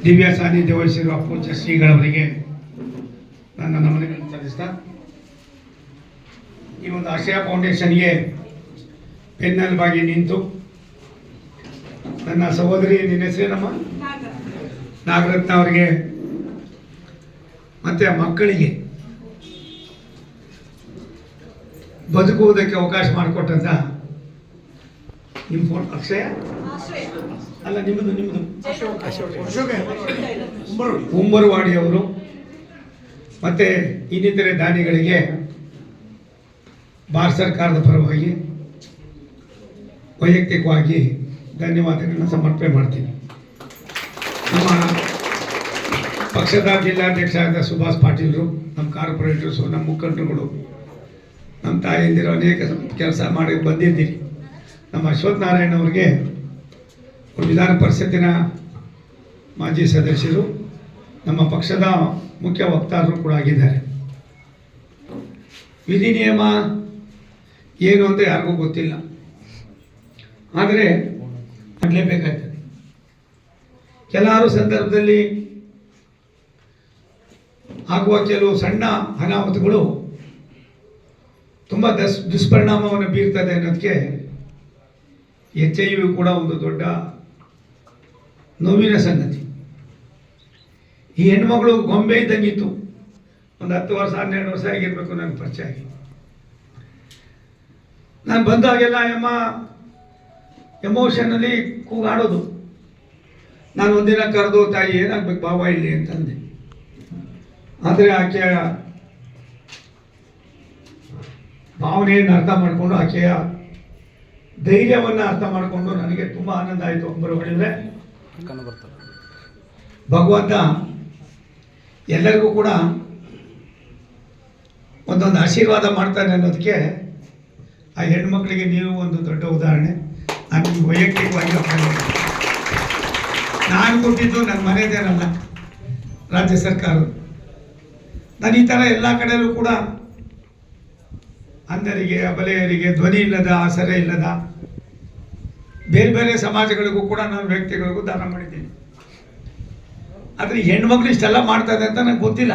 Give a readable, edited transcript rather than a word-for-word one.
ದಿವ್ಯ ಸಾನ್ನಿಧ್ಯ ವಹಿಸಿರುವ ಪೂಜ್ಯ ಶ್ರೀಗಳವರಿಗೆ ನನ್ನ ನಮನಗಳನ್ನು ಸಲ್ಲಿಸ್ತಾ ಈ ಒಂದು ಆಶಯ ಫೌಂಡೇಶನ್ಗೆ ಬೆನ್ನೆಲುಬಾಗಿ ನಿಂತು ನನ್ನ ಸಹೋದರಿ ನಿನ್ನ ಹೆಸರೇನಮ್ಮ ನಾಗರತ್ನ ಅವರಿಗೆ ಮತ್ತೆ ಮಕ್ಕಳಿಗೆ ಬದುಕುವುದಕ್ಕೆ ಅವಕಾಶ ಮಾಡಿಕೊಟ್ಟಂತ ನಿಮ್ಮ ಫೋನ್ ಅಕ್ಷಯ ಅಲ್ಲ ನಿಮ್ಮದು ಉಂಬರವಾಡಿಯವರು ಮತ್ತೆ ಇನ್ನಿತರೆ ದಾನಿಗಳಿಗೆ ಭಾರತ ಸರ್ಕಾರದ ಪರವಾಗಿ ವೈಯಕ್ತಿಕವಾಗಿ ಧನ್ಯವಾದಗಳನ್ನು ಸಮರ್ಪಣೆ ಮಾಡ್ತೀನಿ. ನಮ್ಮ ಪಕ್ಷದ ಜಿಲ್ಲಾಧ್ಯಕ್ಷ ಆದ ಸುಭಾಷ್ ಪಾಟೀಲರು, ನಮ್ಮ ಕಾರ್ಪೊರೇಟರ್ಸು, ನಮ್ಮ ಮುಖಂಡರುಗಳು, ನಮ್ಮ ತಾಯಂದಿರು ಅನೇಕ ಕೆಲಸ ಮಾಡಿ ಬಂದಿದ್ದೀರಿ. ನಮ್ಮ ಅಶ್ವಥ್ ನಾರಾಯಣ ಅವರಿಗೆ ವಿಧಾನ ಪರಿಷತ್ತಿನ ಮಾಜಿ ಸದಸ್ಯರು, ನಮ್ಮ ಪಕ್ಷದ ಮುಖ್ಯ ವಕ್ತಾರರು ಕೂಡ ಆಗಿದ್ದಾರೆ. ವಿಧಿ ನಿಯಮ ಏನು ಅಂತ ಯಾರಿಗೂ ಗೊತ್ತಿಲ್ಲ, ಆದರೆ ಮಾಡಲೇಬೇಕಾಗ್ತದೆ. ಕೆಲವಾರು ಸಂದರ್ಭದಲ್ಲಿ ಆಗುವ ಕೆಲವು ಸಣ್ಣ ಅನಾಹುತಗಳು ತುಂಬ ದುಷ್ಪರಿಣಾಮವನ್ನು ಬೀರ್ತದೆ ಅನ್ನೋದಕ್ಕೆ HIV ಕೂಡ ಒಂದು ದೊಡ್ಡ ನೋವಿನ ಸಂಗತಿ. ಈ ಹೆಣ್ಮಗಳು ಗೊಂಬೆ ಇದ್ದಂಗಿತ್ತು. ಒಂದು 10 ವರ್ಷ 12 ವರ್ಷ ಆಗಿರ್ಬೇಕು ನನಗೆ ಪರಿಚಯ ಆಗಿ. ನಾನು ಬಂದಾಗೆಲ್ಲ ಎಮೋಷನಲ್ಲಿ ಕೂಗಾಡೋದು. ನಾನು ಒಂದಿನ ಕರೆದು, ತಾಯಿ ಏನಾಗ್ಬೇಕು ಬಾಬಾ ಇಲ್ಲಿ ಅಂತಂದೆ. ಆದರೆ ಆಕೆಯ ಭಾವನೆಯನ್ನು ಅರ್ಥ ಮಾಡಿಕೊಂಡು, ಆಕೆಯ ಧೈರ್ಯವನ್ನು ಅರ್ಥ ಮಾಡಿಕೊಂಡು ನನಗೆ ತುಂಬ ಆನಂದ ಆಯಿತು. ಒಬ್ಬರು ಹೇಳಿದ್ರೆ ಭಗವಂತ ಎಲ್ಲರಿಗೂ ಕೂಡ ಒಂದೊಂದು ಆಶೀರ್ವಾದ ಮಾಡ್ತಾನೆ ಅನ್ನೋದಕ್ಕೆ ಆ ಹೆಣ್ಮಕ್ಳಿಗೆ ನೀವು ಒಂದು ದೊಡ್ಡ ಉದಾಹರಣೆ. ನಾನು ನಿಮ್ಗೆ ವೈಯಕ್ತಿಕವಾಗಿ ನಾನು ಕೊಟ್ಟಿದ್ದು ನನ್ನ ಮನೆಯದೇನಲ್ಲ, ರಾಜ್ಯ ಸರ್ಕಾರ. ನಾನು ಈ ಥರ ಎಲ್ಲ ಕಡೆಯಲ್ಲೂ ಕೂಡ ಅಂಧರಿಗೆ, ಅಬಲೆಯರಿಗೆ, ಧ್ವನಿ ಇಲ್ಲದ, ಆಸರೆ ಇಲ್ಲದ ಬೇರೆ ಬೇರೆ ಸಮಾಜಗಳಿಗೂ ಕೂಡ ನಾನು ವ್ಯಕ್ತಿಗಳಿಗೂ ದಾನ ಮಾಡಿದ್ದೀನಿ. ಆದರೆ ಹೆಣ್ಮಕ್ಳು ಇಷ್ಟೆಲ್ಲ ಮಾಡ್ತದೆ ಅಂತ ನನಗೆ ಗೊತ್ತಿಲ್ಲ.